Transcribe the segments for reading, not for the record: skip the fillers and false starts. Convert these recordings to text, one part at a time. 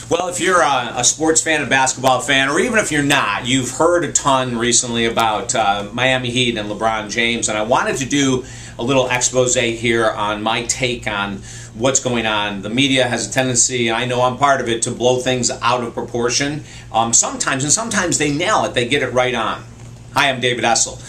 Well, if you're a sports fan, a basketball fan, or even if you're not, you've heard a ton recently about Miami Heat and LeBron James, and I wanted to do a little expose here on my take on what's going on. The media has a tendency, and I know I'm part of it, to blow things out of proportion sometimes, and sometimes they nail it. They get it right on. Hi, I'm David Essel.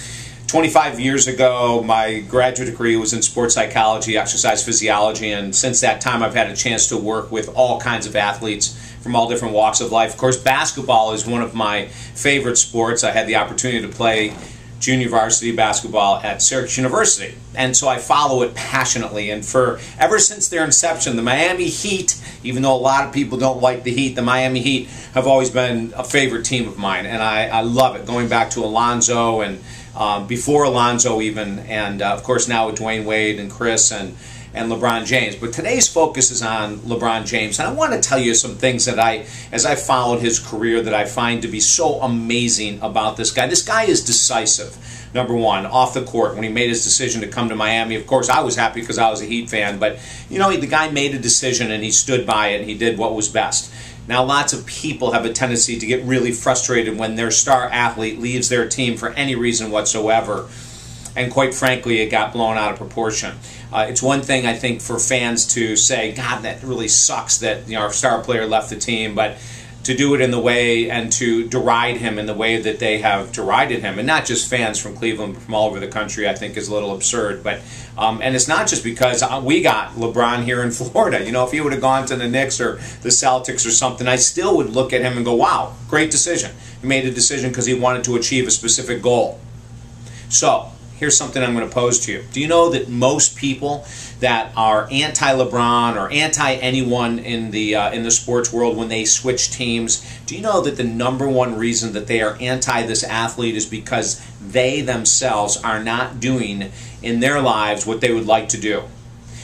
25 years ago, my graduate degree was in sports psychology, exercise physiology, and since that time I've had a chance to work with all kinds of athletes from all different walks of life. Of course, basketball is one of my favorite sports. I had the opportunity to play junior varsity basketball at Syracuse University, and so I follow it passionately. And ever since their inception, the Miami Heat, even though a lot of people don't like the Heat, the Miami Heat have always been a favorite team of mine, and I love it, going back to Alonzo and before Alonzo even, and of course now with Dwayne Wade and Chris and LeBron James. But today's focus is on LeBron James, and I want to tell you some things that as I followed his career, that I find to be so amazing about this guy. This guy is decisive. Number one, off the court, when he made his decision to come to Miami, of course I was happy because I was a Heat fan, but you know, the guy made a decision and he stood by it and he did what was best. Now, lots of people have a tendency to get really frustrated when their star athlete leaves their team for any reason whatsoever, and quite frankly, it got blown out of proportion. It's one thing, I think, for fans to say, God, that really sucks that our star player left the team, but to do it in the way and to deride him in the way that they have derided him, and not just fans from Cleveland, but from all over the country, I think is a little absurd. But and it's not just because we got LeBron here in Florida. You know, if he would have gone to the Knicks or the Celtics or something, I still would look at him and go, wow, great decision. He made a decision because he wanted to achieve a specific goal. So here's something I'm going to pose to you. Do you know that most people that are anti-LeBron or anti-anyone in the sports world, when they switch teams, do you know that the number one reason that they are anti this athlete is because they themselves are not doing in their lives what they would like to do?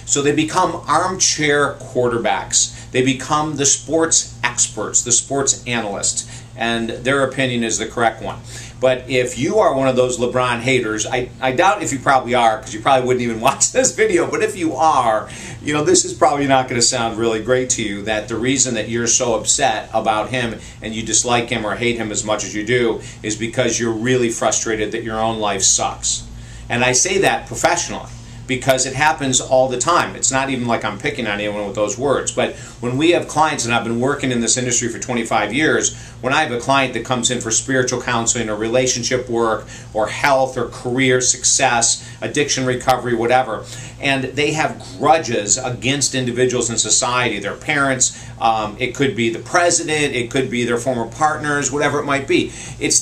So they become armchair quarterbacks. They become the sports experts, the sports analysts, and their opinion is the correct one. But if you are one of those LeBron haters, I doubt if you probably are, because you probably wouldn't even watch this video, but if you are, you know, this is probably not going to sound really great to you, that the reason that you're so upset about him and you dislike him or hate him as much as you do is because you're really frustrated that your own life sucks. And I say that professionally, because it happens all the time. It's not even like I'm picking on anyone with those words, but when we have clients, and I've been working in this industry for 25 years, when I have a client that comes in for spiritual counseling or relationship work or health or career success, addiction recovery, whatever, and they have grudges against individuals in society, their parents, it could be the president, it could be their former partners, whatever it might be.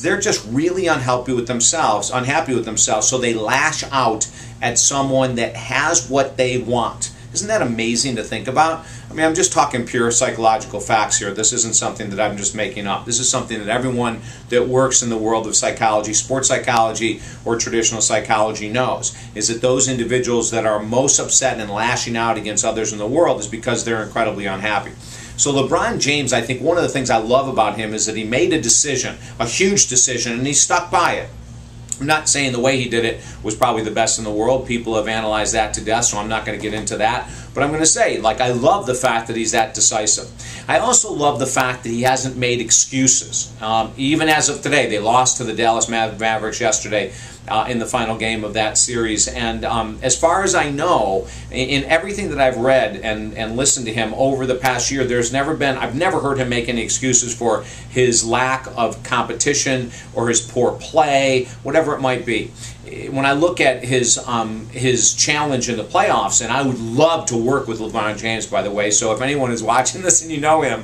They're just really unhappy with themselves, so they lash out at someone that has what they want. Isn't that amazing to think about? I mean, I'm just talking pure psychological facts here. This isn't something that I'm just making up. This is something that everyone that works in the world of psychology, sports psychology, or traditional psychology knows, is that those individuals that are most upset and lashing out against others in the world is because they're incredibly unhappy. So LeBron James, I think one of the things I love about him is that he made a decision, a huge decision, and he stuck by it. I'm not saying the way he did it was probably the best in the world. People have analyzed that to death, so I'm not going to get into that. But I'm going to say, like, I love the fact that he's that decisive. I also love the fact that he hasn't made excuses. Even as of today, they lost to the Dallas Mavericks yesterday in the final game of that series. And as far as I know, in everything that I've read and listened to him over the past year, I've never heard him make any excuses for his lack of competition or his poor play, whatever it might be. When I look at his challenge in the playoffs, and I would love to work with LeBron James, by the way, so if anyone is watching this and you know him,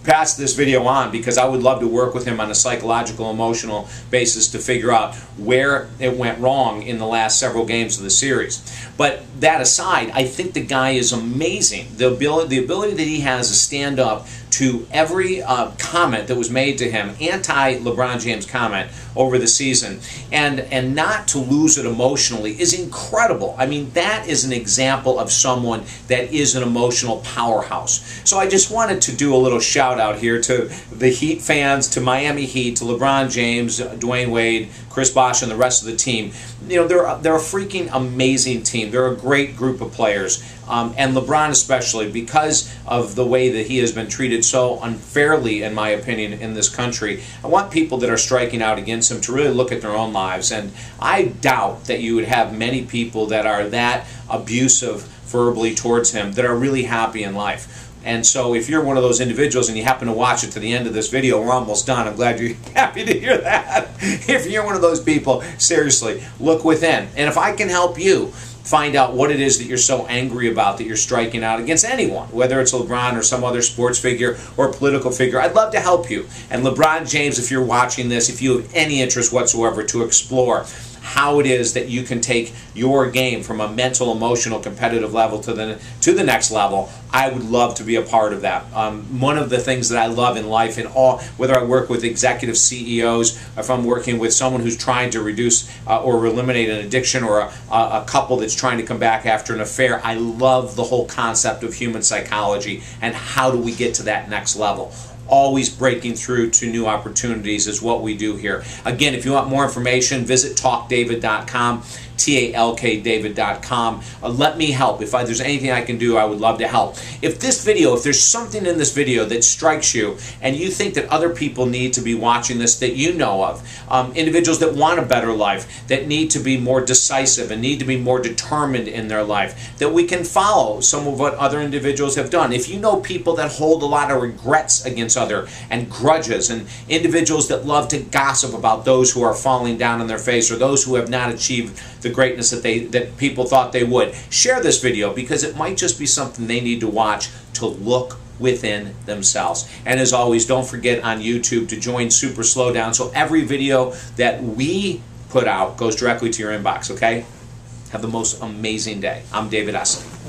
pass this video on, because I would love to work with him on a psychological, emotional basis to figure out where it went wrong in the last several games of the series. But that aside, I think the guy is amazing. The ability that he has to stand up to every comment that was made to him, anti-LeBron James comment over the season, and not to lose it emotionally is incredible. I mean, that is an example of someone that is an emotional powerhouse. So I just wanted to do a little shout out here to the Heat fans, to Miami Heat, to LeBron James, Dwayne Wade, Chris Bosh, and the rest of the team. You know, they're a freaking amazing team. They're a great group of players. and LeBron especially, because of the way that he has been treated so unfairly, in my opinion, in this country. I want people that are striking out against him to really look at their own lives, and I doubt that you would have many people that are that abusive verbally towards him that are really happy in life. And so if you're one of those individuals and you happen to watch it to the end of this video, we're almost done. I'm glad you're happy to hear that. If you're one of those people, seriously, look within. And if I can help you find out what it is that you're so angry about, that you're striking out against anyone, whether it's LeBron or some other sports figure or political figure, I'd love to help you. And LeBron James, if you're watching this, if you have any interest whatsoever to explore how it is that you can take your game from a mental, emotional, competitive level to the next level, I would love to be a part of that. One of the things that I love in life, whether I work with executive CEOs, if I'm working with someone who's trying to reduce or eliminate an addiction, or a couple that's trying to come back after an affair, I love the whole concept of human psychology and how do we get to that next level. Always breaking through to new opportunities is what we do here. Again, if you want more information, visit talkdavid.com, talkdavid.com. Let me help. If there's anything I can do, I would love to help. If there's something in this video that strikes you and you think that other people need to be watching this that you know of, individuals that want a better life, that need to be more decisive and need to be more determined in their life, that we can follow some of what other individuals have done. If you know people that hold a lot of regrets against other and grudges, and individuals that love to gossip about those who are falling down on their face or those who have not achieved the greatness that people thought they would, share this video, because it might just be something they need to watch to look within themselves. And as always, don't forget on YouTube to join Super Slowdown so every video that we put out goes directly to your inbox, okay? Have the most amazing day. I'm David Essel.